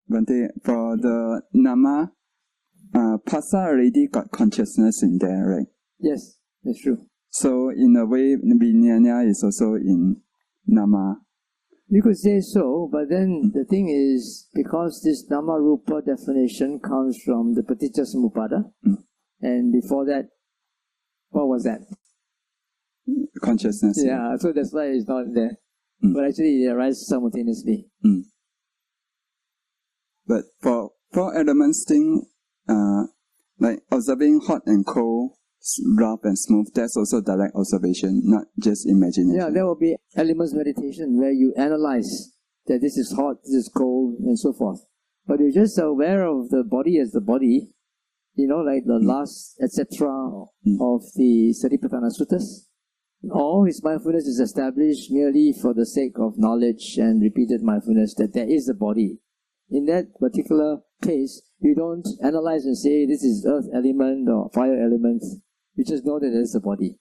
Bhante, for the nāma, phassa already got consciousness in there, right? Yes, that's true. So in a way, viññāṇa is also in nāma. You could say so, but then the thing is, because this nāma rūpa definition comes from the paṭiccasamuppāda, and before that, what was that? Consciousness. Yeah, so that's why it's not there. But actually it arises simultaneously. But for elements thing, like observing hot and cold, rough and smooth, that's also direct observation, not just imagination. Yeah, there will be elements meditation where you analyze that this is hot, this is cold, and so forth. But you're just aware of the body as the body, you know, like the last, etc. of the Satipaṭṭhāna suttas. All his mindfulness is established merely for the sake of knowledge and repeated mindfulness that there is a body. In that particular case, you don't analyze and say this is earth element or fire element. You just know that there is a body.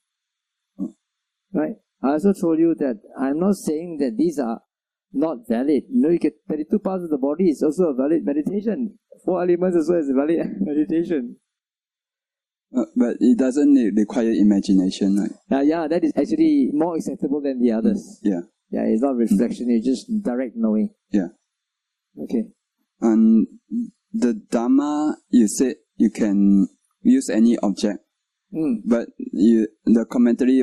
Right? I also told you that I'm not saying that these are not valid. You know, you get 32 parts of the body is also a valid meditation. 4 elements also is a valid meditation. But it doesn't require imagination, right? Yeah, that is actually more acceptable than the others. Yeah. Yeah, it's not reflection, it's just direct knowing. Yeah. Okay. And the Dhamma, you said you can use any object. But the commentary,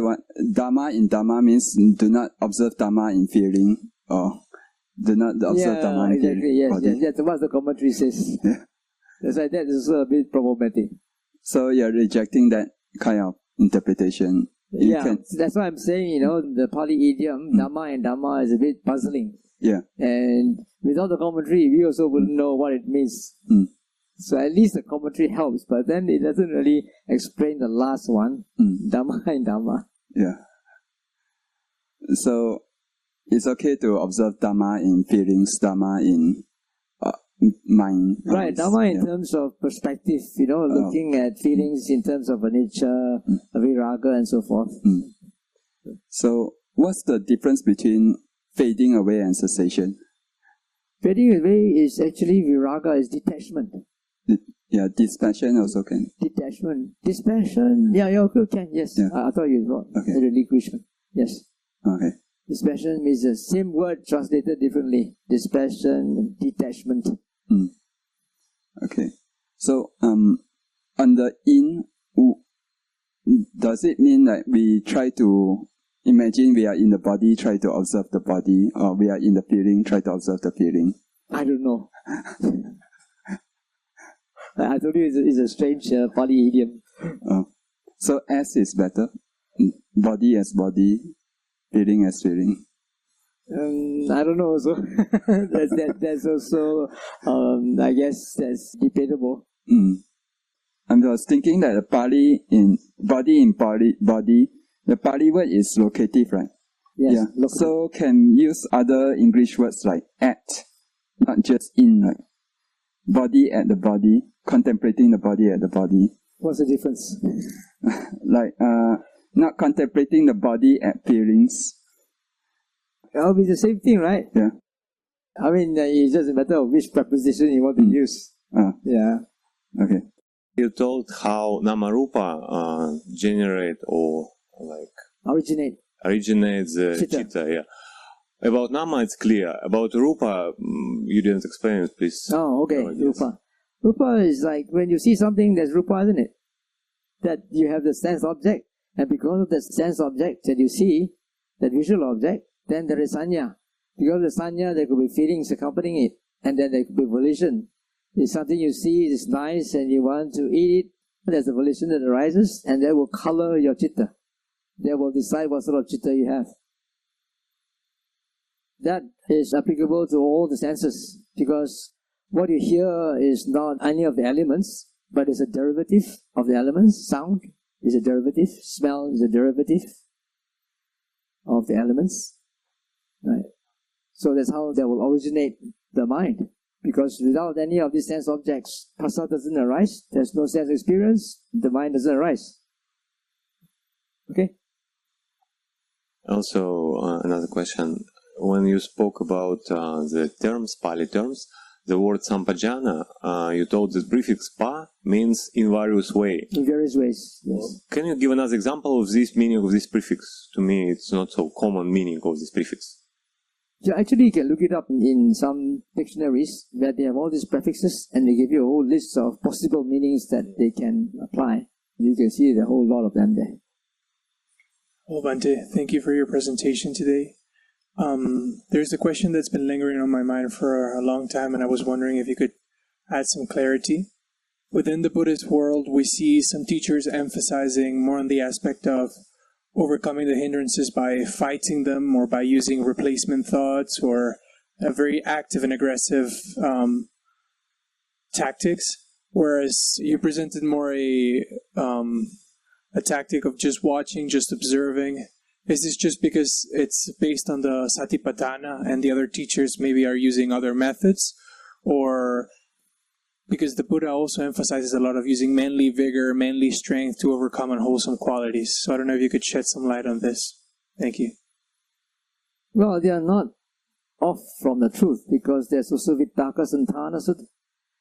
Dhamma in Dhamma means do not observe Dhamma in feeling, or do not observe Dhamma in exactly, feeling. Yes, that's what the commentary says. Yeah. That's why that is also a bit problematic. So you're rejecting that kind of interpretation. That's why I'm saying, you know, the Pali idiom, Dhamma and Dhamma is a bit puzzling. Yeah. And without the commentary, we also wouldn't know what it means. So at least the commentary helps, but then it doesn't really explain the last one, Dhamma and Dhamma. Yeah. So it's okay to observe Dhamma in feelings, Dhamma in mind. Right, Dhamma in terms of perspective, you know, looking at feelings in terms of anicca, viraga and so forth. So what's the difference between fading away and cessation? Fading away is actually viraga, is detachment. Yeah, dispassion also can. Detachment. Dispassion, okay, can, yes. Yeah. I thought you thought. Okay. Relinquishment, yes. Okay. Dispassion means the same word translated differently. Dispassion, detachment. Okay. So, on the in, does it mean that we try to imagine we are in the body, try to observe the body, or we are in the feeling, try to observe the feeling? I don't know. I told you it's a strange Pali idiom. So as is better? Body as body, feeling as feeling? I don't know also. that's also, I guess that's debatable. I was thinking that the Pali in body, the Pali word is locative, right? Yes. Yeah. Locative. So can use other English words like at, not just in, right? Body at the body, contemplating the body at the body. What's the difference? Like, not contemplating the body at feelings. It'll be the same thing, right? Yeah. I mean, it's just a matter of which preposition you want to use. Yeah. Okay. You told how nāma-rūpa generate or like originates citta. Yeah. About nāma, it's clear. About rūpa, you didn't explain it, please. Oh, okay. Rūpa. Rūpa is like when you see something, there's rūpa, isn't it? That you have the sense object, and because of the sense object that you see, that visual object, then there is saññā. Because of the saññā, there could be feelings accompanying it, and then there could be volition. It's something you see, it's nice, and you want to eat it. There's a volition that arises, and that will color your citta. That will decide what sort of citta you have. That is applicable to all the senses, because what you hear is not any of the elements, but it's a derivative of the elements. Sound is a derivative, smell is a derivative of the elements. Right? So that's how they will originate the mind. Because without any of these sense objects, phassa doesn't arise, there's no sense experience, the mind doesn't arise. Okay? Also, another question. When you spoke about the terms, Pali terms, the word sampajana, you told the prefix pa means in various ways. In various ways, yes. Can you give another example of this meaning of this prefix? To me, it's not so common meaning of this prefix. So actually, you can look it up in some dictionaries where they have all these prefixes and they give you a whole list of possible meanings that they can apply. You can see the whole lot of them there. Well, Bhante, thank you for your presentation today. There's a question that's been lingering on my mind for a long time, and I was wondering if you could add some clarity. Within the Buddhist world, we see some teachers emphasizing more on the aspect of overcoming the hindrances by fighting them or by using replacement thoughts or a very active and aggressive tactics, whereas you presented more a tactic of just watching, just observing. Is this just because it's based on the Satipaṭṭhāna and the other teachers maybe are using other methods, or because the Buddha also emphasizes a lot of using manly vigor, manly strength to overcome unwholesome qualities? So I don't know if you could shed some light on this. Thank you. Well, they are not off from the truth, because there's also viññāṇa Sutta.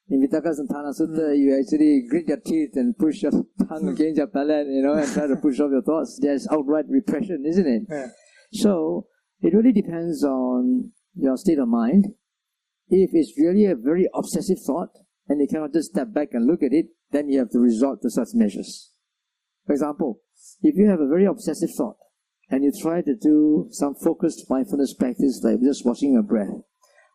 In viññāṇa Sutta, you actually grit your teeth and push your tongue against your palate, and try to push off your thoughts. There's outright repression, isn't it? Yeah. So it really depends on your state of mind. If it's really a very obsessive thought, and you cannot just step back and look at it, then you have to resort to such measures. For example, if you have a very obsessive thought, and you try to do some focused mindfulness practice, like just watching your breath,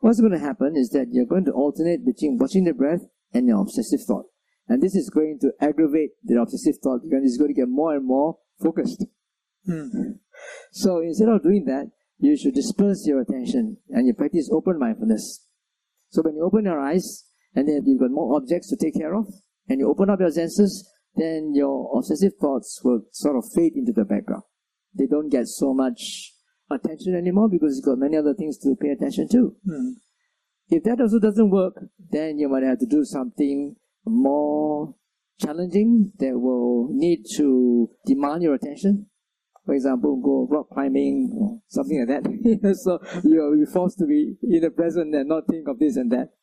what's going to happen is that you're going to alternate between watching the breath and your obsessive thought. And this is going to aggravate the obsessive thought, because it's going to get more and more focused. So instead of doing that, you should disperse your attention and you practice open mindfulness. So when you open your eyes, and then you've got more objects to take care of, and you open up your senses, then your obsessive thoughts will sort of fade into the background. They don't get so much attention anymore because you've got many other things to pay attention to. If that also doesn't work, then you might have to do something more challenging that will need to demand your attention. For example, go rock climbing or something like that. So you'll be forced to be in the present and not think of this and that.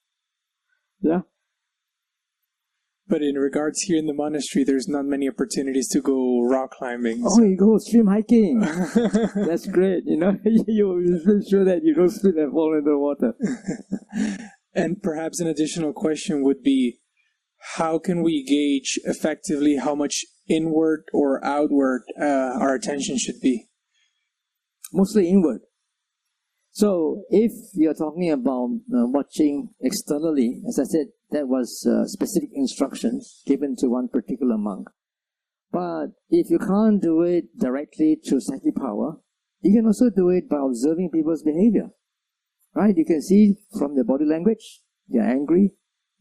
Yeah. But in regards here in the monastery, there's not many opportunities to go rock climbing. Oh, you go stream hiking. That's great. You make sure that you don't slip and fall into the water. And perhaps an additional question would be, how can we gauge effectively how much inward or outward our attention should be? Mostly inward. So if you're talking about watching externally, as I said, that was specific instructions given to one particular monk. But if you can't do it directly through psychic power, you can also do it by observing people's behavior. Right? You can see from their body language, they are angry,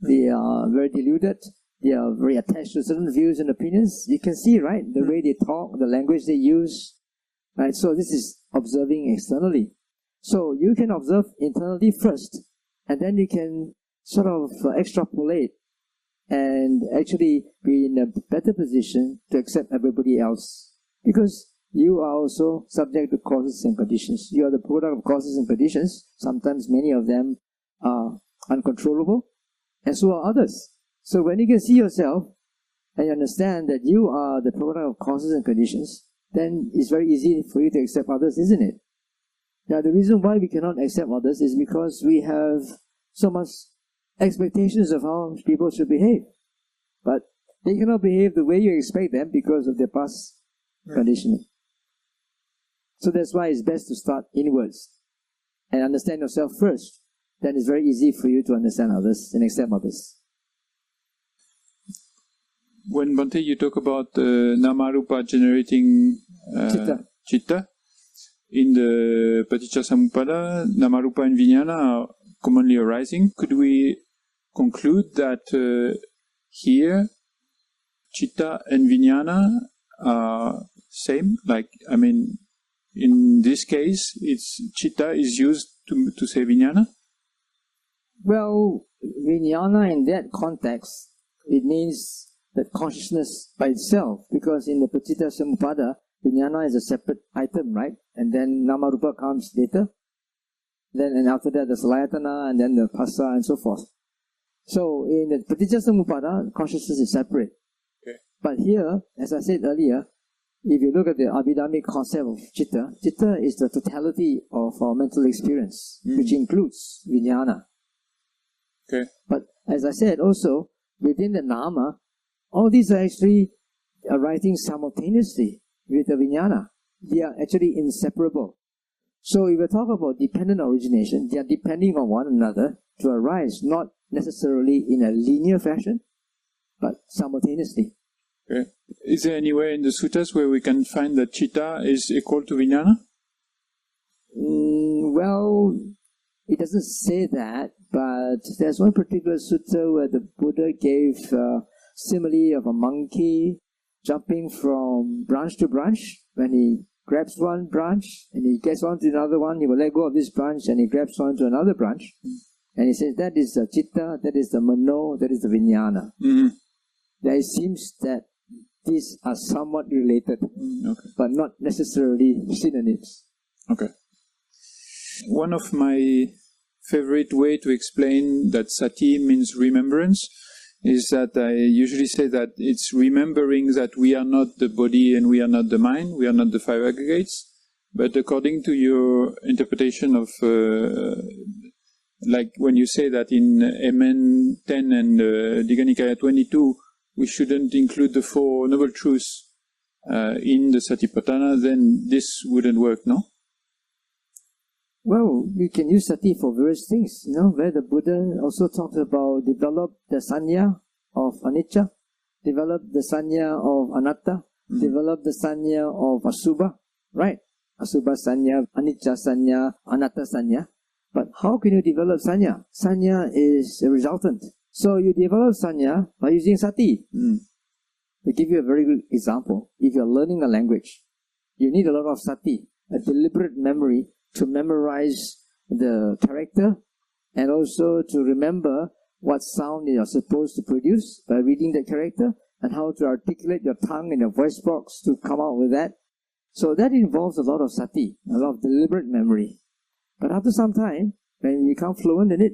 they are very deluded, they are very attached to certain views and opinions. You can see, right, the way they talk, the language they use. Right? So this is observing externally. So you can observe internally first, and then you can sort of extrapolate and actually be in a better position to accept everybody else. Because you are also subject to causes and conditions. You are the product of causes and conditions. Sometimes many of them are uncontrollable, and so are others. So when you can see yourself and you understand that you are the product of causes and conditions, then it's very easy for you to accept others, isn't it? Now, the reason why we cannot accept others is because we have so much expectations of how people should behave. But they cannot behave the way you expect them because of their past conditioning. So that's why it's best to start inwards and understand yourself first. Then it's very easy for you to understand others and accept others. When Bhante, you talk about nāma-rūpa generating citta, in the paṭiccasamuppāda, nāma-rūpa and viññāṇa are commonly arising. Could we conclude that here citta and viññāṇa are same? In this case, citta is used to say viññāṇa? Well, viññāṇa in that context, it means that consciousness by itself, because in the paṭiccasamuppāda, viññāṇa is a separate item, right? And then nāma-rūpa comes later. Then and after that the salayatana, and then the phassa, and so forth. So in the paṭiccasamuppāda, consciousness is separate. Okay. But here, as I said earlier, if you look at the Abhidhammic concept of citta, citta is the totality of our mental experience, which includes viññāṇa. Okay. But as I said also, within the nāma, all these are actually arising simultaneously with the viññāṇa. They are actually inseparable. So if we talk about dependent origination, they are depending on one another to arise, not necessarily in a linear fashion, but simultaneously. Okay. Is there anywhere in the suttas where we can find that citta is equal to viññāṇa? Well, it doesn't say that, but there's one particular sutta where the Buddha gave a simile of a monkey jumping from branch to branch. When he grabs one branch and he gets onto another one, he will let go of this branch and he grabs onto another branch. And he says that is the citta, that is the mano, that is the viññāṇa. There seems that these are somewhat related, but not necessarily synonyms. Okay. One of my favorite way to explain that sati means remembrance is that I usually say that it's remembering that we are not the body and we are not the mind, we are not the five aggregates. But according to your interpretation of, like when you say that in MN 10 and Digha Nikaya 22, we shouldn't include the Four Noble Truths in the Satipaṭṭhāna, then this wouldn't work, no? Well, you can use sati for various things, where the Buddha also talks about develop the sanya of anicca, develop the sanya of anatta, develop the sanya of asubha, right? Asubha sanya, anicca sanya, anatta sanya. But how can you develop sanya? Sanya is a resultant. So you develop sanya by using sati. To give you a very good example, if you're learning a language, you need a lot of sati, a deliberate memory to memorize the character and also to remember what sound you're supposed to produce by reading that character and how to articulate your tongue and your voice box to come out with that. So that involves a lot of sati, a lot of deliberate memory. But after some time, when you become fluent in it,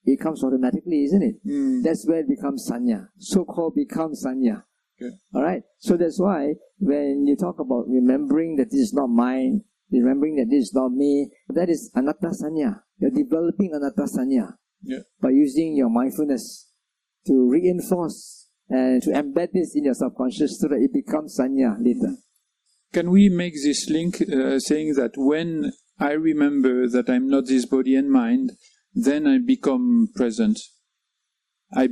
it comes automatically, isn't it? That's where it becomes sanya, so-called becomes sanya. Okay. Alright, so that's why when you talk about remembering that this is not mine, remembering that this is not me, that is anatta sanya. You're developing anatta sanya by using your mindfulness to reinforce and to embed this in your subconscious so that it becomes sanya later. Can we make this link saying that when I remember that I'm not this body and mind, then I become present. I'm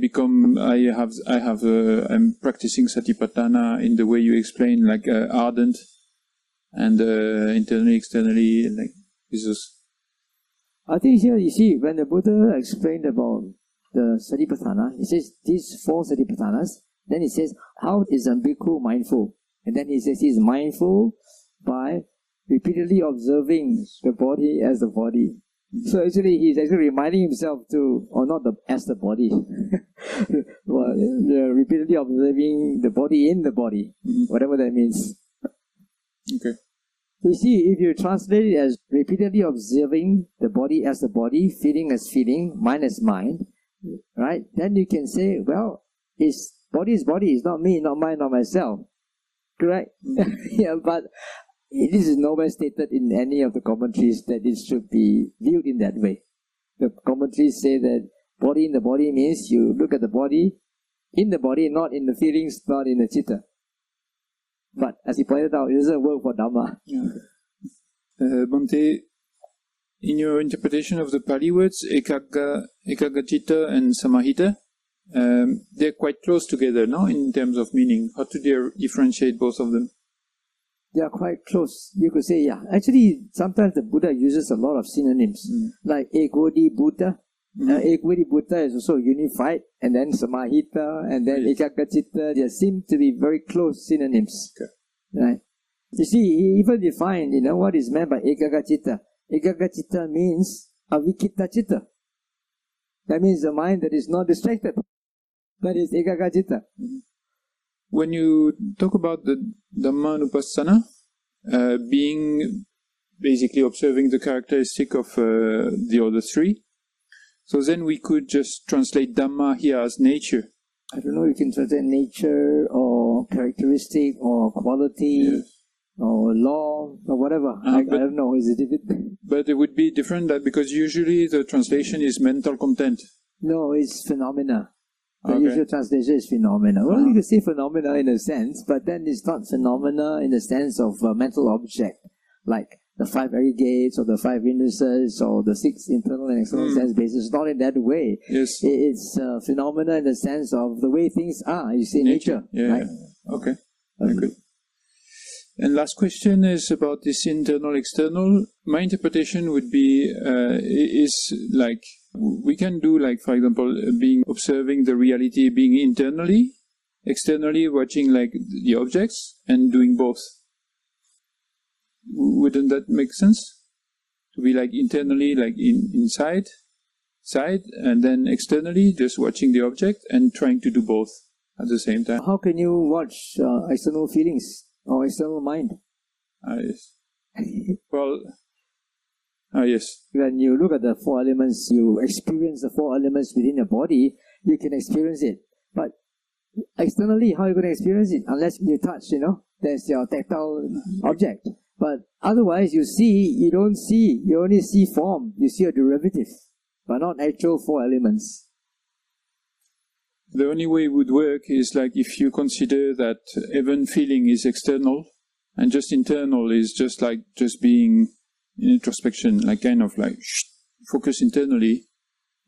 practicing Satipaṭṭhāna in the way you explain, like ardent and internally, externally, like Jesus. I think here you see when the Buddha explained about the Satipaṭṭhāna, he says these four Satipaṭṭhānas. Then he says how is a bhikkhu mindful, and then he says he's mindful by repeatedly observing the body as the body. So actually, he's actually reminding himself to, or not as the body, well, repeatedly observing the body in the body, whatever that means. Okay. You see, if you translate it as repeatedly observing the body as the body, feeling as feeling, mind as mind, right? Then you can say, well, body is body, it's not me, not mine, not myself. Correct? Yeah, but this is nowhere stated in any of the commentaries that it should be viewed in that way. The commentaries say that body in the body means you look at the body in the body, not in the feelings, not in the citta. But as he pointed out, it doesn't work for Dhamma. Bhante, in your interpretation of the Pali words, eka-ggacittā and samāhita, they're quite close together, no, in terms of meaning. How do they differentiate both of them? They are quite close. You could say, yeah. Actually, sometimes the Buddha uses a lot of synonyms, like ekodi Buddha. Ekodi Buddha is also unified, and then samāhita, and then eka-ggacittā. They seem to be very close synonyms. Okay. Right? You see, he even defined, what is meant by eka-ggacittā. Eka-ggacittā means avikitta citta. That means the mind that is not distracted. That is eka-ggacittā. When you talk about the Dhammānupassanā being basically observing the characteristic of the other three. So then we could just translate Dhamma here as nature. I don't know, you can translate nature or characteristic or quality. Yes. Or law, or whatever. I don't know. Is it different? But it would be different because usually the translation is mental content. No, it's phenomena. The usual translation is phenomena. Well, you can say phenomena in a sense, but then it's not phenomena in the sense of a mental object, like the 5 aggregates or the 5 hindrances or the 6 internal and external sense bases. It's not in that way. Yes. It's phenomena in the sense of the way things are. You see nature. Yeah. Right? Okay. Very good. And last question is about this internal-external. My interpretation would be, is like, we can do like, for example, observing the reality being internally, externally watching like the objects, and doing both. Wouldn't that make sense? To be like internally, like inside, and then externally, just watching the object and trying to do both at the same time. How can you watch external feelings? Or external mind. Yes. Well, yes. When you look at the 4 elements, you experience the 4 elements within your body, you can experience it. But externally, how are you going to experience it? Unless you touch, there's your tactile object. But otherwise, you don't see, you only see form, you see a derivative, but not actual 4 elements. The only way it would work is like if you consider that even feeling is external and just internal is just being in introspection, like kind of like focus internally,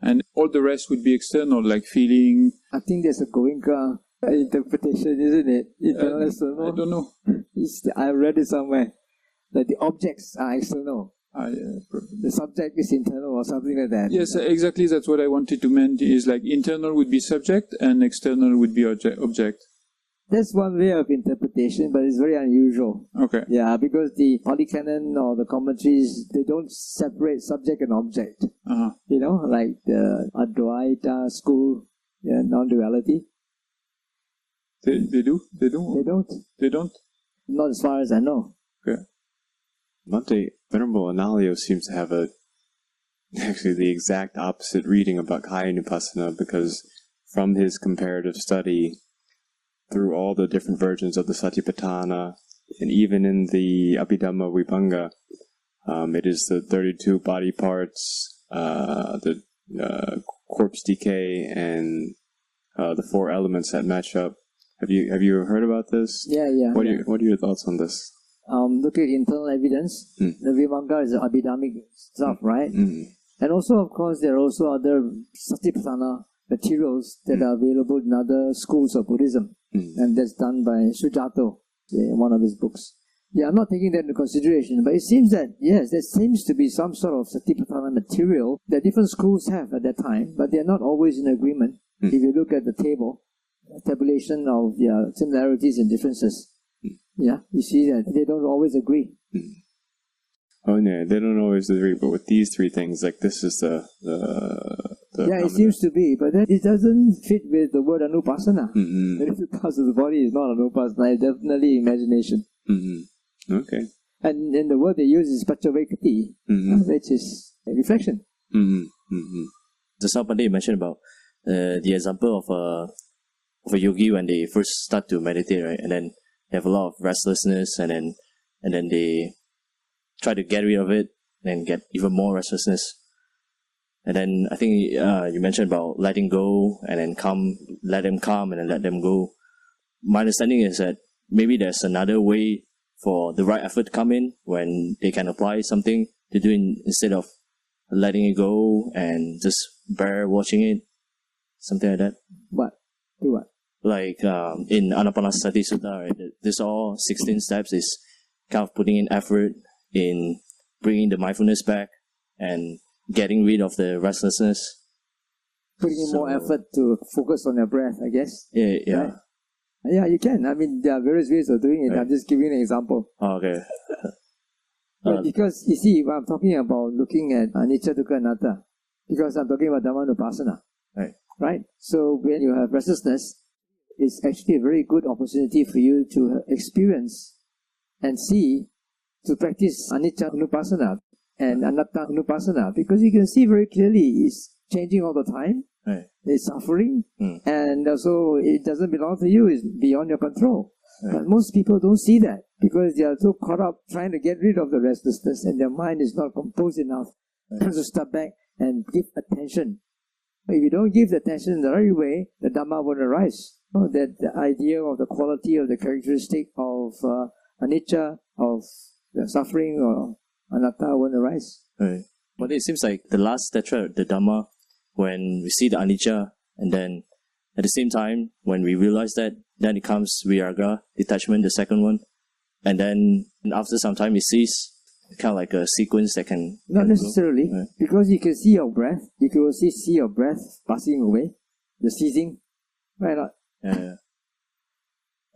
and all the rest would be external, like feeling. I think there's a Goenka interpretation, isn't it? Internal, external. I don't know. I read it somewhere that the objects are external. The subject is internal or something like that. Yes, exactly. That's what I wanted to mean. Is like internal would be subject and external would be object. That's one way of interpretation, but it's very unusual. Okay. Yeah, because the Pali Canon or the commentaries, they don't separate subject and object. Like the Advaita school, non-duality. They do? They don't? They don't. They don't? Not as far as I know. Okay. Bhante, Venerable Analayo seems to have actually the exact opposite reading about kāyānupassanā, because from his comparative study through all the different versions of the Satipaṭṭhāna, and even in the Abhidhamma Vibhanga, it is the 32 body parts, the corpse decay, and the 4 elements that match up. Have you heard about this? Yeah. What are your thoughts on this? Look at internal evidence. The Vibhanga is the Abhidhamic stuff, right? And also, of course, there are also other Satipaṭṭhāna materials that are available in other schools of Buddhism. And that's done by Sujato in one of his books. Yeah, I'm not taking that into consideration, but it seems that, yes, there seems to be some sort of Satipaṭṭhāna material that different schools have at that time, but they're not always in agreement. If you look at the tabulation of their similarities and differences, yeah, you see that they don't always agree. Oh no, they don't always agree, but with these 3 things, like this is the yeah, it seems to be, but it doesn't fit with the word Ānāpānassati. The different parts of the body is not Ānāpānassati, it's definitely imagination. Okay. And then the word they use is paṭiccasamuppāda, which is reflection. Just now Pandey mentioned about the example of a yogi when they first start to meditate, right? And then they have a lot of restlessness, and then they try to get rid of it and get even more restlessness. And then I think you mentioned about letting go and then let them come and then let them go. My understanding is that maybe there's another way for the right effort to come in when they can apply something to do instead of letting it go and just bear watching it, something like that. What? Do what? Like in Ānāpānassati Sutta, right? This all 16 steps is kind of putting in effort in bringing the mindfulness back and getting rid of the restlessness. Putting in more effort to focus on your breath, I guess. Yeah. Right? Yeah, you can. I mean, there are various ways of doing it. Right. I'm just giving an example. Okay. Because, you see, when I'm talking about looking at anicca, dukkha, anatta, because I'm talking about Dhammānupassanā. Right? So when you have restlessness, it's actually a very good opportunity for you to experience and see to practice anicca-ānāpānassati and anatta-ānāpānassati, because you can see very clearly it's changing all the time, it's suffering, and also it doesn't belong to you, it's beyond your control. But most people don't see that because they are so caught up trying to get rid of the restlessness and their mind is not composed enough to step back and give attention. If you don't give the attention in the right way, the Dhamma won't arise. That the idea of the quality of the characteristic of anicca, of the suffering or anatta won't arise. But it seems like the last tetrad, the Dhamma, when we see the anicca, and then at the same time, when we realize that, then it comes viraga, detachment, the second one. And then after some time it ceases, kind of like a sequence that can... Not necessarily, because you can see your breath. You can also see your breath passing away, the ceasing. Why not?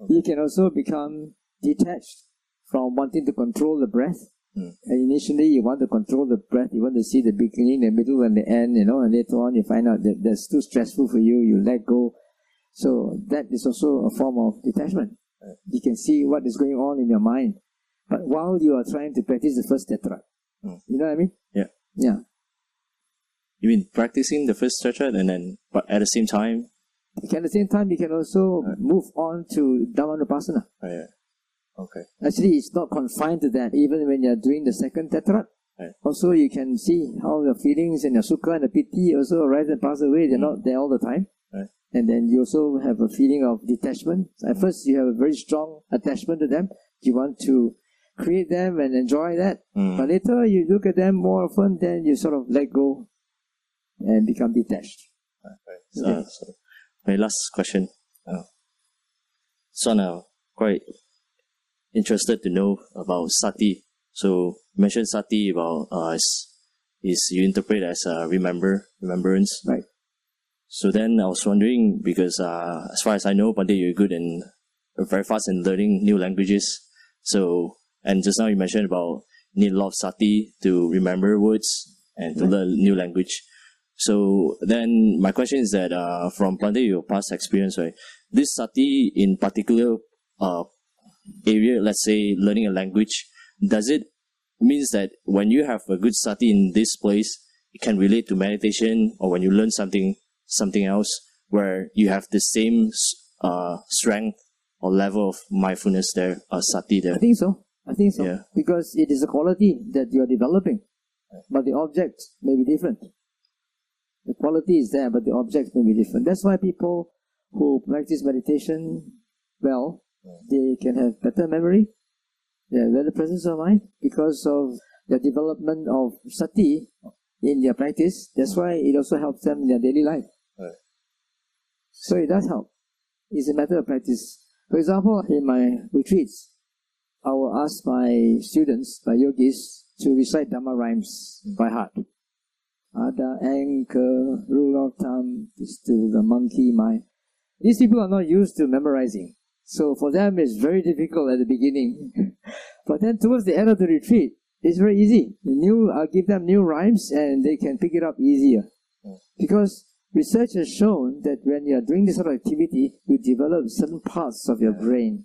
You can also become detached from wanting to control the breath. And initially you want to control the breath, you want to see the beginning, the middle and the end, and later on you find out that that's too stressful for you, you let go. So that is also a form of detachment. You can see what is going on in your mind. But while you are trying to practice the first tetrad, you know what I mean? Yeah. You mean practicing the first tetrad and then, but at the same time? At the same time, you can also move on to Dhammānupassanā. Okay. Actually, it's not confined to that. Even when you're doing the second tetrad, also you can see how the feelings and your sukha and the piti also arise and pass away. They're not there all the time. And then you also have a feeling of detachment. At first, you have a very strong attachment to them. You want to create them and enjoy that. But later, you look at them more often, then you sort of let go and become detached. So my last question. So I'm quite interested to know about sati. So you mentioned sati about is you interpret as remembrance. Right. So then I was wondering, because as far as I know, Pandit, you're good and very fast in learning new languages. So, and just now you mentioned about need a lot of sati to remember words and to learn new language. So then my question is that from Pandit, your past experience, right? This sati in particular area, let's say learning a language, does it means that when you have a good sati in this place, it can relate to meditation, or when you learn something else where you have the same strength or level of mindfulness there, sati there? I think so. Yeah. Because it is a quality that you are developing, but the object may be different. The quality is there, but the object may be different. That's why people who practice meditation well, they can have better memory, they have better presence of mind because of the development of sati in their practice. That's why it also helps them in their daily life. So it does help. It's a matter of practice. For example, in my retreats, I will ask my students, my yogis, to recite Dhamma rhymes by heart. The anchor, rule of thumb, is to the monkey mind. These people are not used to memorizing. So for them, it's very difficult at the beginning. But then towards the end of the retreat, it's very easy. I'll give them new rhymes and they can pick it up easier. Because research has shown that when you are doing this sort of activity, you develop certain parts of your brain.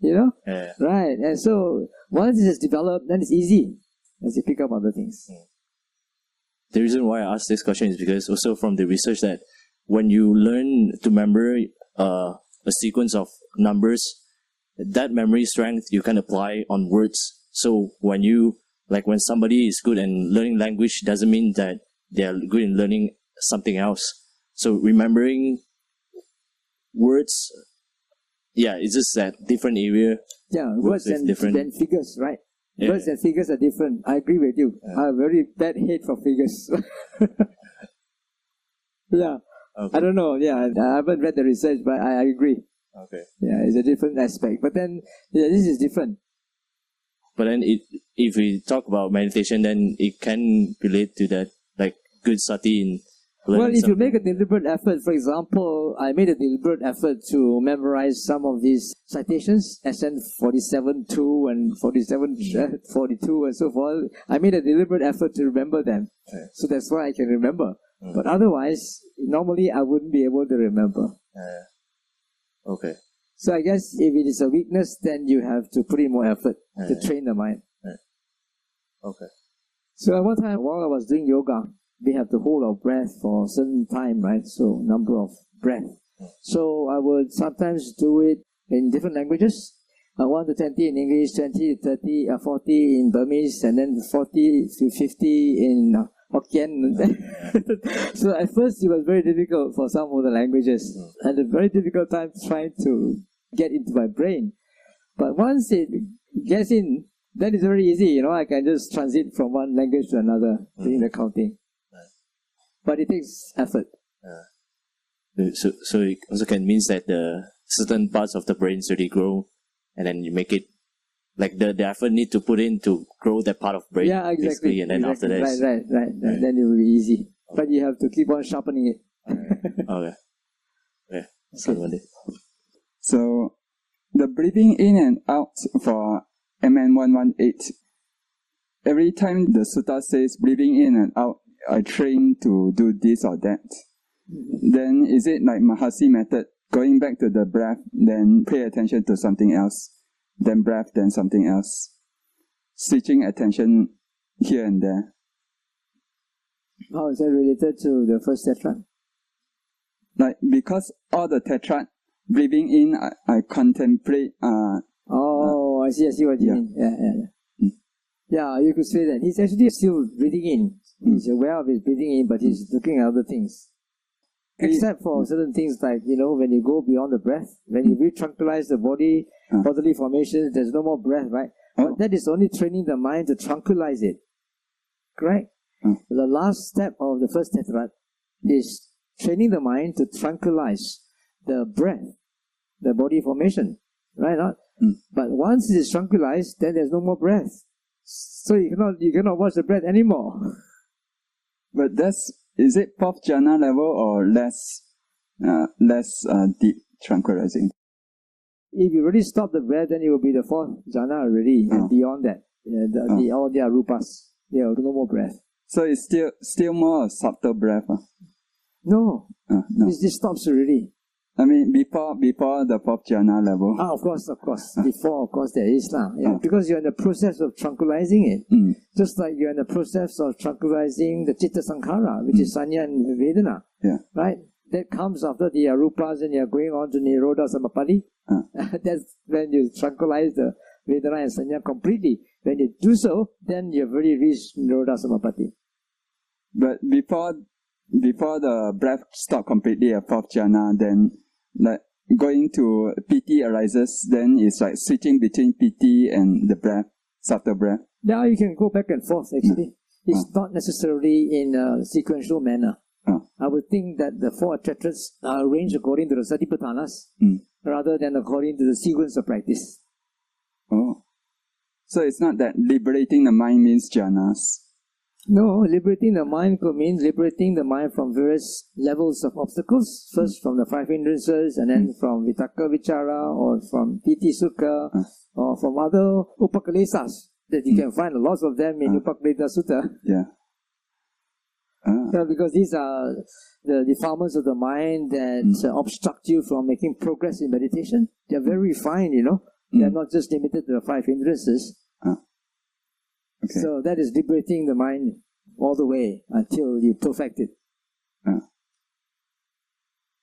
Right. And so once it is developed, then it's easy as you pick up other things. The reason why I asked this question is because also from the research that when you learn to remember a sequence of numbers, that memory strength you can apply on words. So when somebody is good in learning language, doesn't mean that they are good in learning something else. So remembering words, it's just that different area. Yeah, words and figures, right? Yeah. Words and figures are different. I agree with you. I have very bad hate for figures. Okay. I don't know. I haven't read the research, but I agree. Okay. Yeah, it's a different aspect. But then, this is different. But then, if we talk about meditation, then it can relate to that, like good sati in learning. Well, if you make a deliberate effort, for example, I made a deliberate effort to memorize some of these citations, SN 47.2 and 47.42 and so forth. I made a deliberate effort to remember them. Okay. So that's why I can remember. But otherwise, normally I wouldn't be able to remember. Okay. So I guess if it is a weakness, then you have to put in more effort to train the mind. Okay. So at one time, while I was doing yoga, we have to hold our breath for a certain time, right? So number of breath. So I would sometimes do it in different languages. 1 to 20 in English, 20 to 30, 40 in Burmese, and then 40 to 50 in Hokkien. So at first it was very difficult for some of the languages. I had a very difficult time trying to get into my brain. But once it gets in, then it's very easy, I can just transit from one language to another doing the counting. But it takes effort. So it also can mean that the certain parts of the brain really grow, and then you make it like the effort need to put in to grow that part of brain. Yeah, exactly. And then after that, right. Then it will be easy. But you have to keep on sharpening it. Okay. Yeah. So the breathing in and out for MN118. Every time the sutta says breathing in and out, I train to do this or that. Then is it like Mahasi Method, going back to the breath, then pay attention to something else, then breath, then something else, switching attention here and there? How is that related to the first tetrad? Like, because all the tetrad, breathing in, I contemplate. I see what you mean. Yeah. Yeah, you could say that. He's actually still breathing in. He's aware of his breathing in, but he's looking at other things. Except for certain things like, when you go beyond the breath, when you re-tranquilize the body, bodily formations, there's no more breath, right? But that is only training the mind to tranquilize it. Correct? The last step of the first tetrad is training the mind to tranquilize the breath, the body formation, right? But once it is tranquilized, then there's no more breath. So you cannot watch the breath anymore. But is it fourth jhana level or less deep tranquilizing? If you really stop the breath, then it will be the fourth jhana already, and beyond that, all their rūpas, there are no more breath. So it's still more subtle breath. No. This stops already. I mean, before the fourth jhana level. Of course. Before, of course, there is. Because you're in the process of tranquilizing it. Just like you're in the process of tranquilizing the citta sankhara, which is sanya and vedana. Yeah. Right? That comes after the arupas and you're going on to nirodha samapatti. That's when you tranquilize the vedana and sanya completely. When you do so, then you've already reached nirodha samapatti. But before the breath stops completely at fourth jhana, then like going to piti arises, then it's like switching between piti and the breath, subtle breath. Now you can go back and forth actually. It's not necessarily in a sequential manner. I would think that the four tetrads are arranged according to the Satipaṭṭhānas rather than according to the sequence of practice. Oh. So it's not that liberating the mind means jhanas. No, liberating the mind could mean liberating the mind from various levels of obstacles. First from the five hindrances, and then from vitakka vichara, or from piti sukha, or from other upakalesas that you can find lots of them in Upakalesa Sutta. Yeah. Because these are the defilements of the mind that obstruct you from making progress in meditation. They are very refined, They are not just limited to the five hindrances. Okay. So that is liberating the mind all the way until you perfect it.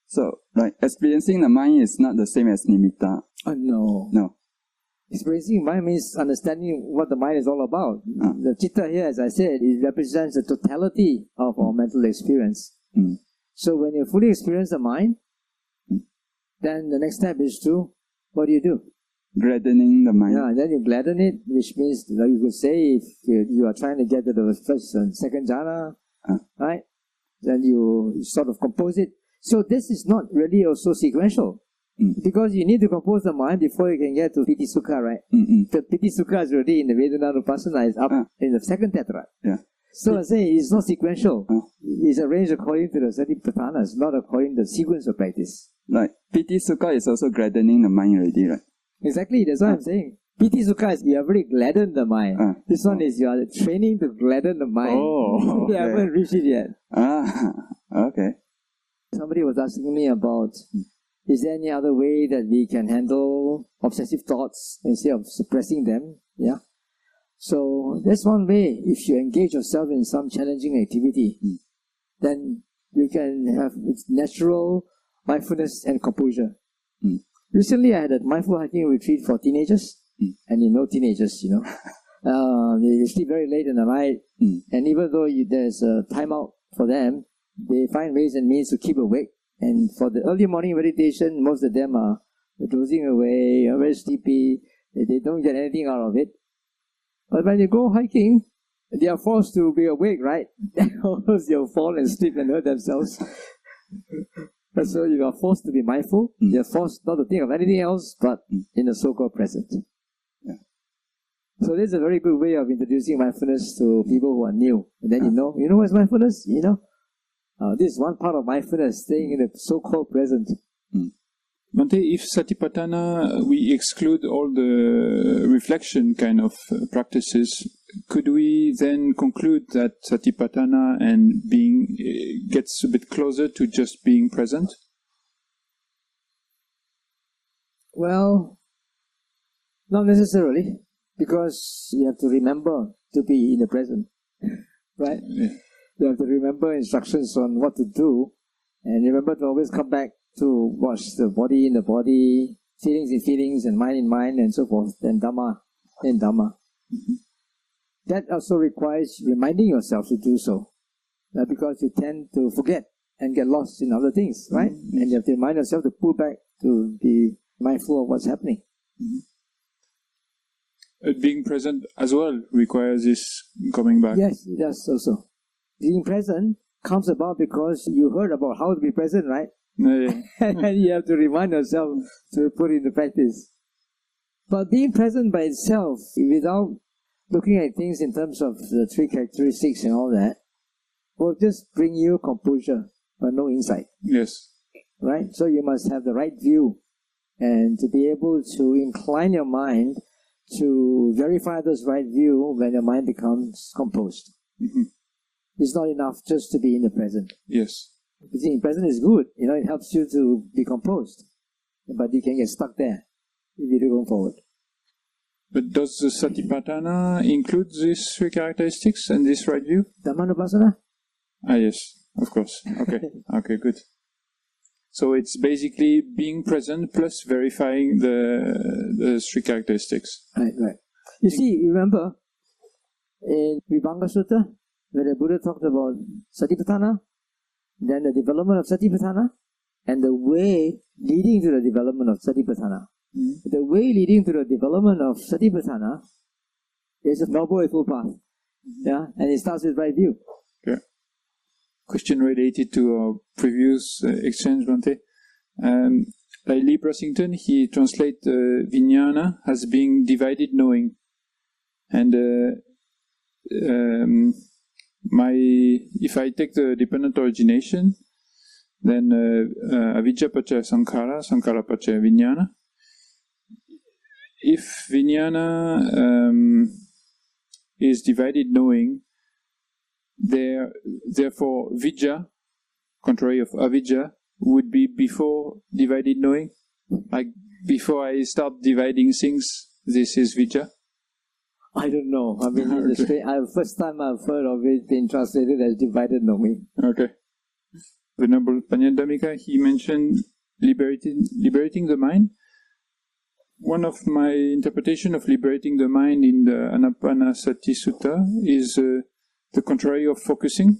So, like, experiencing the mind is not the same as nimitta. No. Experiencing mind means understanding what the mind is all about. The citta here, as I said, it represents the totality of our mental experience. So when you fully experience the mind, then the next step is to, what do? Gladdening the mind. Yeah, then you gladden it, which means you could say if you are trying to get to the first and second jhana, right? Then you sort of compose it. So this is not really also sequential. Because you need to compose the mind before you can get to piti sukha, right? The piti sukha is already in the Dhāmmānupassanā, is up in the second tetrad. Yeah. So I say it's not sequential. It's arranged according to the Satipaṭṭhānas, not according to the sequence of practice. Like, piti sukha is also gladdening the mind already, right? Exactly, that's what I'm saying. Piti sukha is you have already gladdened the mind. This one is you are training to gladden the mind. Oh, okay. You haven't reached it yet. Okay. Somebody was asking me about, is there any other way that we can handle obsessive thoughts instead of suppressing them? Yeah. So that's one way. If you engage yourself in some challenging activity, then you can have natural mindfulness and composure. Recently, I had a mindful hiking retreat for teenagers, and teenagers, they sleep very late in the night, and even though there's a timeout for them, they find ways and means to keep awake. And for the early morning meditation, most of them are dozing away, are very sleepy. They don't get anything out of it. But when they go hiking, they are forced to be awake, right? Otherwise they'll fall and sleep and hurt themselves. So you are forced to be mindful. You're forced not to think of anything else but in the so-called present. Yeah. So this is a very good way of introducing mindfulness to people who are new. And then you know what's mindfulness? This is one part of mindfulness, staying in the so-called present. Bhante, if Satipaṭṭhāna, we exclude all the reflection kind of practices, could we then conclude that Satipaṭṭhāna and being gets a bit closer to just being present? Well, not necessarily, because you have to remember to be in the present, right? Yeah. You have to remember instructions on what to do, and remember to always come back to watch the body in the body, feelings in feelings, and mind in mind, and so forth, and Dhamma in Dhamma. That also requires reminding yourself to do so, because you tend to forget and get lost in other things, right? And you have to remind yourself to pull back to be mindful of what's happening. Being present as well requires this coming back. Yes, it does also. Being present comes about because you heard about how to be present, right? Yeah. And you have to remind yourself to put it into practice. But being present by itself, without looking at things in terms of the three characteristics and all that, will just bring you composure, but no insight. Yes. Right? So you must have the right view, and to be able to incline your mind to verify this right view when your mind becomes composed. It's not enough just to be in the present. Yes. Being present is good, it helps you to be composed, but you can get stuck there if you don't go forward. But does the Satipaṭṭhāna include these three characteristics and this right view? Dhammānupassanā? Yes, of course. Okay, okay, good. So it's basically being present plus verifying the three characteristics. Right. You see, remember, in Vibhanga Sutta, where the Buddha talked about Satipaṭṭhāna, then the development of Satipaṭṭhāna, and the way leading to the development of Satipaṭṭhāna. The way leading to the development of Satipaṭṭhāna is a noble eightfold path. Yeah, and it starts with right view. Okay. Question related to our previous exchange, Bhante. Like Lee Brassington, he translates viññāṇa as being divided knowing. And if I take the dependent origination, then avijja paccaya sankhara, sankhara paccaya viññāṇa. If viññāṇa is divided knowing, therefore vijja, contrary of avijja, would be before divided knowing. Like before I start dividing things, this is vijja. I don't know. I mean, first time I've heard of it being translated as divided knowing. Okay. Venerable Panyadamika, he mentioned liberating the mind. One of my interpretation of liberating the mind in the Ānāpānassati Sutta is the contrary of focusing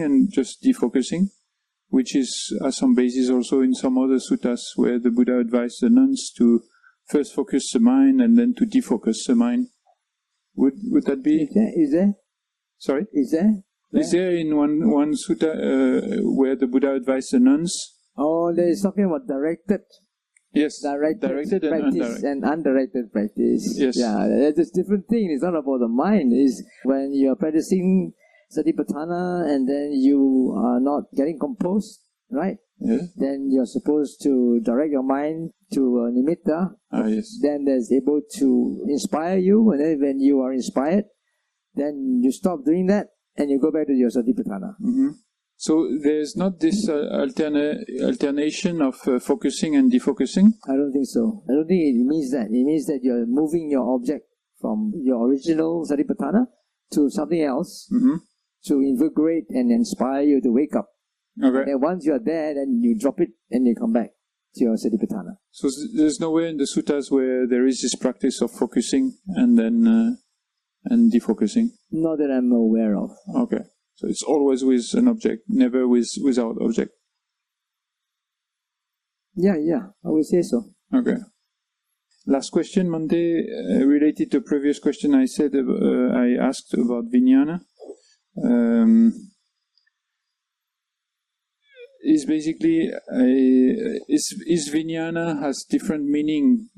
and just defocusing, which has some basis also in some other suttas where the Buddha advised the nuns to first focus the mind and then to defocus the mind. Would that be? Is there? Sorry? Is there? Is there in one sutta where the Buddha advised the nuns? Oh, there is talking about directed. Yes, directed practice and undirected practice. Yes. Yeah, it's a different thing. It's not about the mind. It's when you are practicing Satipaṭṭhāna and then you are not getting composed, right? Yeah. Then you're supposed to direct your mind to nimitta. Yes. Then that's able to inspire you, and then when you are inspired, then you stop doing that and you go back to your Satipaṭṭhāna. So there's not this alternation of focusing and defocusing? I don't think so. I don't think it means that. It means that you're moving your object from your original Satipaṭṭhāna to something else to invigorate and inspire you to wake up. Okay. And then once you are there, then you drop it and you come back to your Satipaṭṭhāna. So there's nowhere in the suttas where there is this practice of focusing and then and defocusing? Not that I'm aware of. Okay. So it's always with an object, never without object. Yeah, I would say so. Okay. Last question, Monday, related to the previous question I said, I asked about viññāṇa. Is basically, is viññāṇa has different meaning.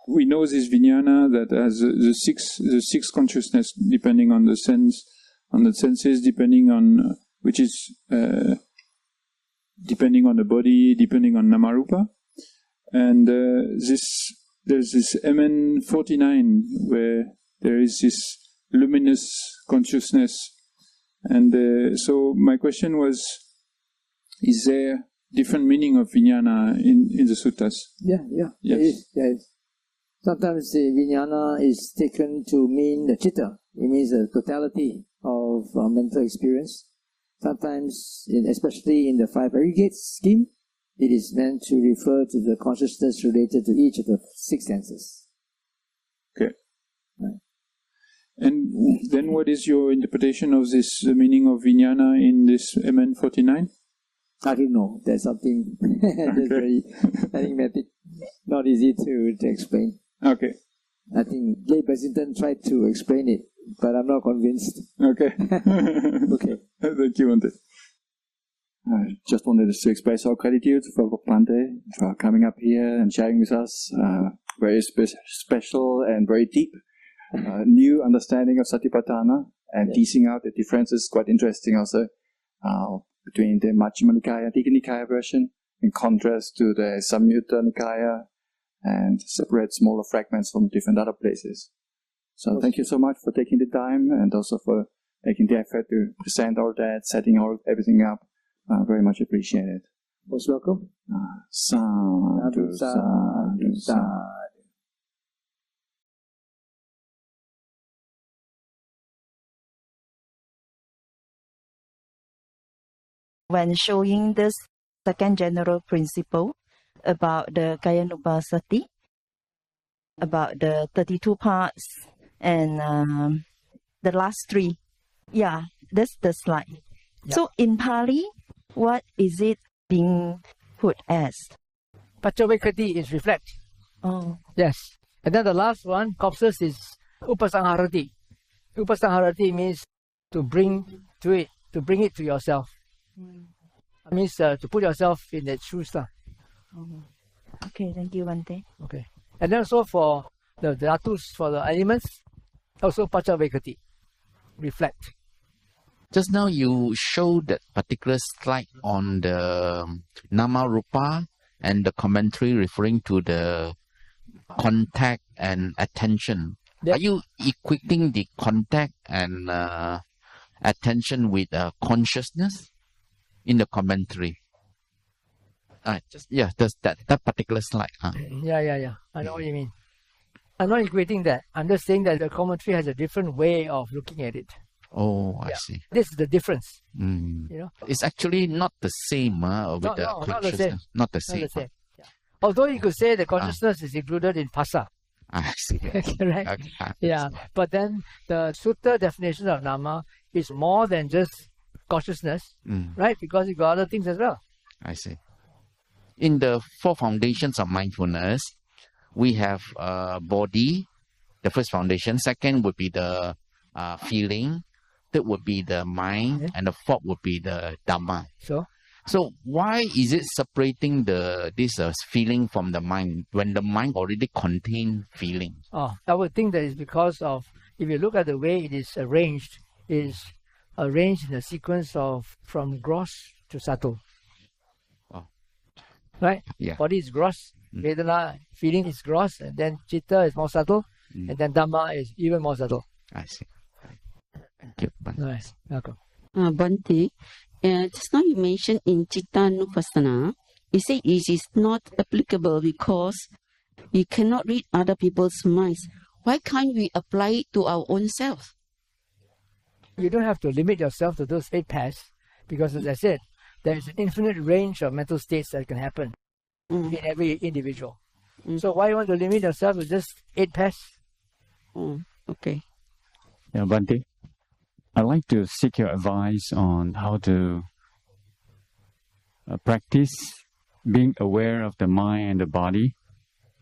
We know this viññāṇa that has the six consciousness, depending on the senses, depending on which is depending on the body, depending on nāma-rūpa. And there's this MN49 where there is this luminous consciousness. And so my question was, is there different meaning of viññāṇa in the suttas? Yeah. Yes. There is. Sometimes the viññāṇa is taken to mean the citta. It means the totality of mental experience. Sometimes, especially in the five aggregates scheme, it is meant to refer to the consciousness related to each of the six senses. Okay. Right. And then what is your interpretation of this, the meaning of viññāṇa in this MN49? I don't know. There's something that's very enigmatic, not easy to explain. Okay. I think Lay Basington tried to explain it, but I'm not convinced. Okay. Okay. Thank you, Bhante. I just wanted to express our gratitude for Bhante for coming up here and sharing with us very special and very deep new understanding of Satipaṭṭhāna and teasing out the differences. Quite interesting also between the Majjhima Nikaya, Digha Nikaya version in contrast to the Saṁyutta Nikaya and separate smaller fragments from different other places. So thank you so much for taking the time and also for making the effort to present all that, setting everything up. Very much appreciated. Most welcome. Sadhu, sadhu, sadhu. When showing this second general principle about the kāyānupasati, about the 32 parts and the last three. Yeah, that's the slide. Yep. So in Pali, what is it being put as? Paṭiccasamuppāda is reflect. Oh. Yes. And then the last one, copsis, is upasamharati. Upasamharati means to bring it to yourself. It means to put yourself in that shoes. Okay, thank you, Bhante. Okay. And then also for the dhatus, for the elements, also paṭiccasamuppāda, reflect. Just now you showed that particular slide on the nāma-rūpa and the commentary referring to the contact and attention. Yep. Are you equating the contact and attention with consciousness in the commentary? There's that particular slide. Yeah. I know what you mean. I'm not equating that. I'm just saying that the commentary has a different way of looking at it. Oh, I see. This is the difference. You know, it's actually not the same with the consciousness. Not the same. Yeah. Although you could say the consciousness is included in phassa. I see. Correct. Okay. Yeah, but then the sutta definition of nāma is more than just consciousness, right? Because you got other things as well. I see. In the four foundations of mindfulness, we have body, the first foundation. Second would be the feeling. Third would be the mind, and the fourth would be the Dhamma. So why is it separating this feeling from the mind when the mind already contains feeling? Oh, I would think that is because of, if you look at the way it is arranged in a sequence of from gross to subtle. Oh. Right? Yeah. Body is gross, Vedana, feeling is gross, and then citta is more subtle, and then Dhamma is even more subtle. I see. Thank you. Nice. Welcome. Bhante, just now you mentioned in Citta-nupassana, you say it is not applicable because we cannot read other people's minds. Why can't we apply it to our own self? You don't have to limit yourself to those 8 pairs, because as I said, there is an infinite range of mental states that can happen in every individual. So why you want to limit yourself to just 8 pairs? Okay. Yeah, Bhante, I'd like to seek your advice on how to practice being aware of the mind and the body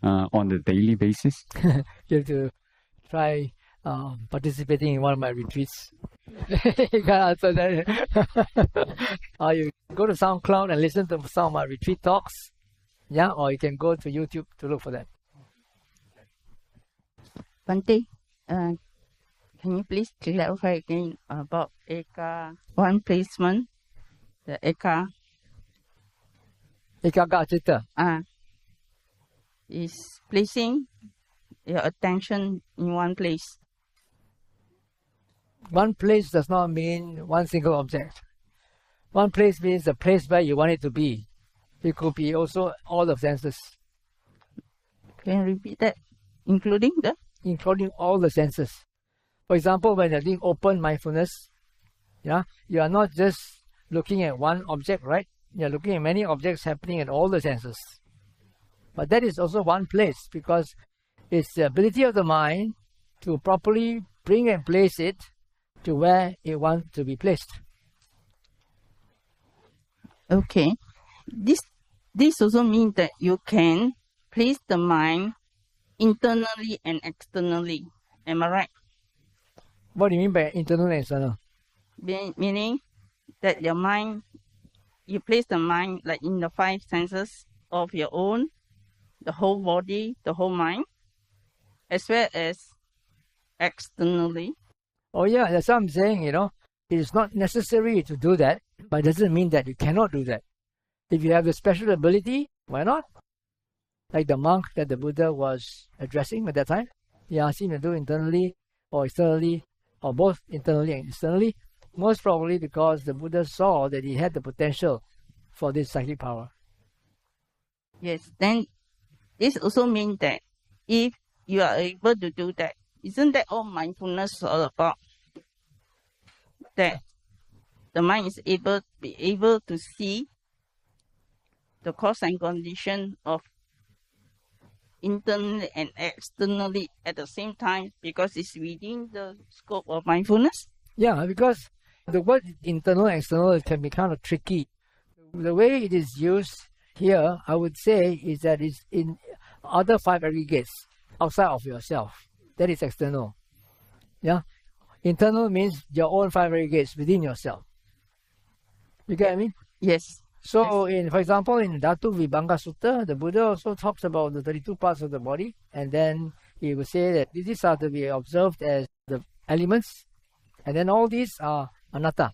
on a daily basis. You have to try participating in one of my retreats. You can't answer that. Or you go to SoundCloud and listen to some of my retreat talks. Yeah, or you can go to YouTube to look for that. Bhante, can you please clarify again about one placement, the eka-ggacittā. Is placing your attention in one place. One place does not mean one single object. One place means the place where you want it to be. It could be also all the senses. Can you repeat that? Including all the senses. For example, when you're doing open mindfulness, yeah, you are not just looking at one object, right? You're looking at many objects happening in all the senses. But that is also one place, because it's the ability of the mind to properly bring and place it to where it wants to be placed. Okay. This also means that you can place the mind internally and externally. Am I right? What do you mean by internal and external? Meaning that your mind, you place the mind like in the 5 senses of your own, the whole body, the whole mind, as well as externally. Oh yeah, that's what I'm saying, it is not necessary to do that, but it doesn't mean that you cannot do that. If you have the special ability, why not? Like the monk that the Buddha was addressing at that time, he asked him to do internally or externally, or both internally and externally, most probably because the Buddha saw that he had the potential for this psychic power. Yes, then this also means that if you are able to do that, isn't that all mindfulness all about? That the mind is able to see the cause and condition of internally and externally at the same time, because it's within the scope of mindfulness? Yeah, because the word internal and external can be kind of tricky. The way it is used here, I would say, is that it's in other 5 aggregates outside of yourself. That is external. Yeah? Internal means your own 5 aggregates within yourself. You get what I mean? Yes. So, for example, in Dhatu Vibhanga Sutta, the Buddha also talks about the 32 parts of the body, and then he will say that these are to be observed as the elements, and then all these are anatta,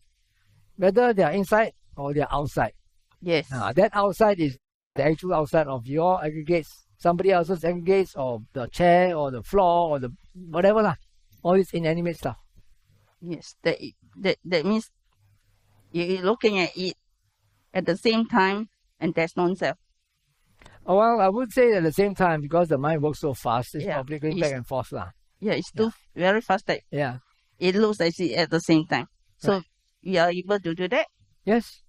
whether they are inside or they are outside. Yes. That outside is the actual outside of your aggregates, somebody else's aggregates, or the chair, or the floor, or the whatever, all this inanimate stuff. Yes, that means you're looking at it at the same time, and that's non-self. Oh, well, I would say at the same time, because the mind works so fast, it's probably going back and forth. Yeah, it's still very fast. Yeah. It looks like it at the same time. So you are able to do that? Yes.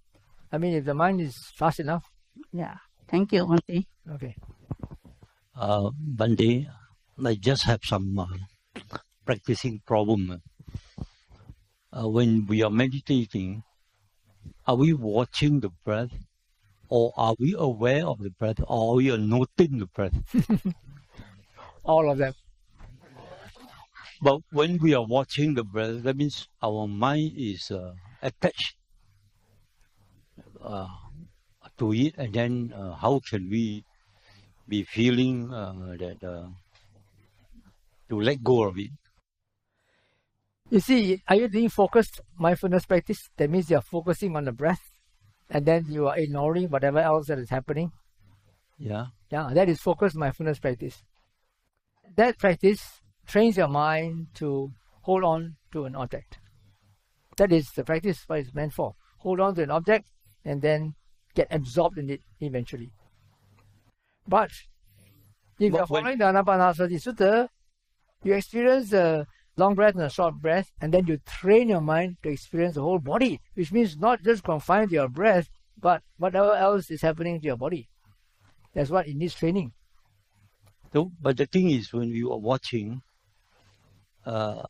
I mean, if the mind is fast enough. Yeah. Thank you, Bhante. Okay. Bhante, I just have some practicing problem. When we are meditating, are we watching the breath, or are we aware of the breath, or are we noting the breath? All of them. But when we are watching the breath, that means our mind is attached to it, and then how can we be feeling that to let go of it? You see, are you doing focused mindfulness practice? That means you are focusing on the breath, and then you are ignoring whatever else that is happening. Yeah. Yeah, that is focused mindfulness practice. That practice trains your mind to hold on to an object. That is the practice what it's meant for. Hold on to an object and then get absorbed in it eventually. But If you're following the Ānāpānassati Sutta, you experience a long breath and a short breath, and then you train your mind to experience the whole body, which means not just confined to your breath, but whatever else is happening to your body. That's what it needs training. So, but the thing is, when we are watching, our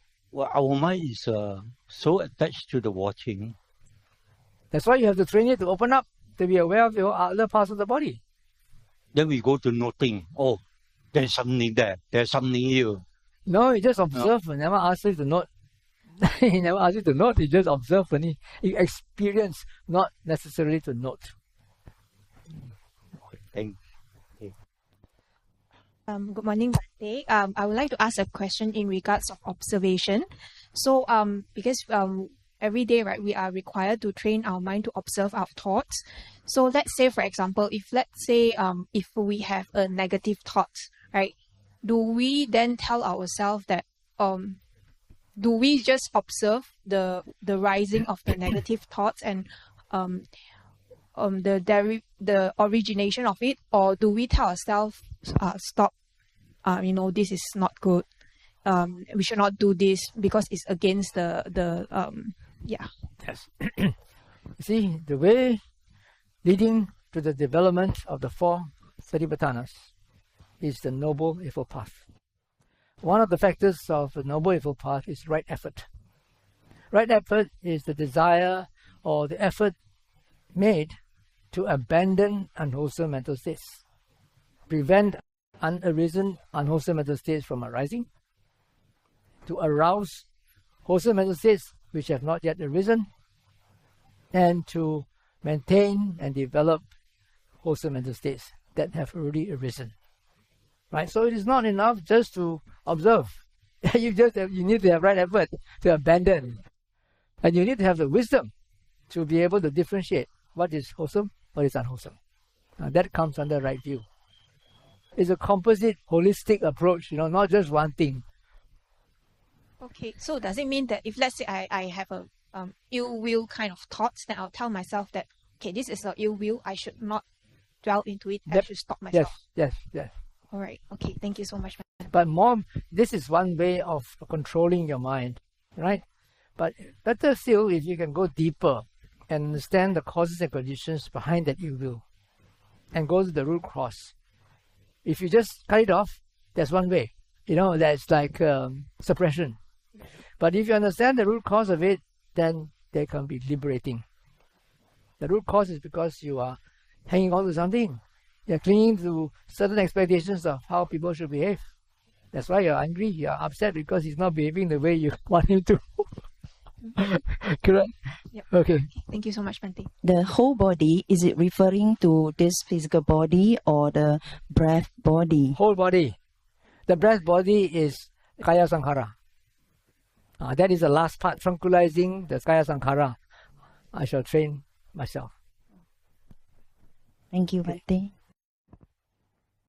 mind is so attached to the watching. That's why you have to train it to open up, to be aware of your other parts of the body. Then we go to noting. Oh, there's something there. There's something here. No, you just observe. No. Never ask you to note. He never ask you to note. You just observe only. You experience, not necessarily to note. Thank you. Good morning, Bhante. I would like to ask a question in regards of observation. So, because every day, right, we are required to train our mind to observe our thoughts. So let's say, for example, if we have a negative thought, right, do we then tell ourselves that, do we just observe the rising of the negative thoughts and the origination of it, or do we tell ourselves, stop, this is not good, we should not do this because it's against yeah. Yes. See, the way leading to the development of the 4 Satipaṭṭhānas is the Noble Eightfold Path. One of the factors of the Noble Eightfold Path is right effort. Right effort is the desire or the effort made to abandon unwholesome mental states, prevent unarisen unwholesome mental states from arising, to arouse wholesome mental states which have not yet arisen, and to maintain and develop wholesome mental states that have already arisen. Right? So it is not enough just to observe. You need to have right effort to abandon. And you need to have the wisdom to be able to differentiate what is wholesome, what is unwholesome. That comes under right view. It's a composite, holistic approach, not just one thing. Okay, so does it mean that if, let's say, I have a ill will kind of thoughts, then I'll tell myself that, okay, this is an ill will, I should not dwell into it, I should stop myself? Yes. All right, okay, thank you so much. But this is one way of controlling your mind, right? But better still if you can go deeper and understand the causes and conditions behind that ill will and go to the root cause. If you just cut it off, that's one way. That's like suppression. But if you understand the root cause of it, then they can be liberating. The root cause is because you are hanging on to something. You're clinging to certain expectations of how people should behave. That's why you're angry, you're upset because he's not behaving the way you want him to. Correct? Yep. Okay. Thank you so much, Bhante. The whole body, is it referring to this physical body or the breath body? Whole body. The breath body is kaya sankhara. That is the last part, tranquilizing the kaya sankhara. I shall train myself. Thank you, Bhante.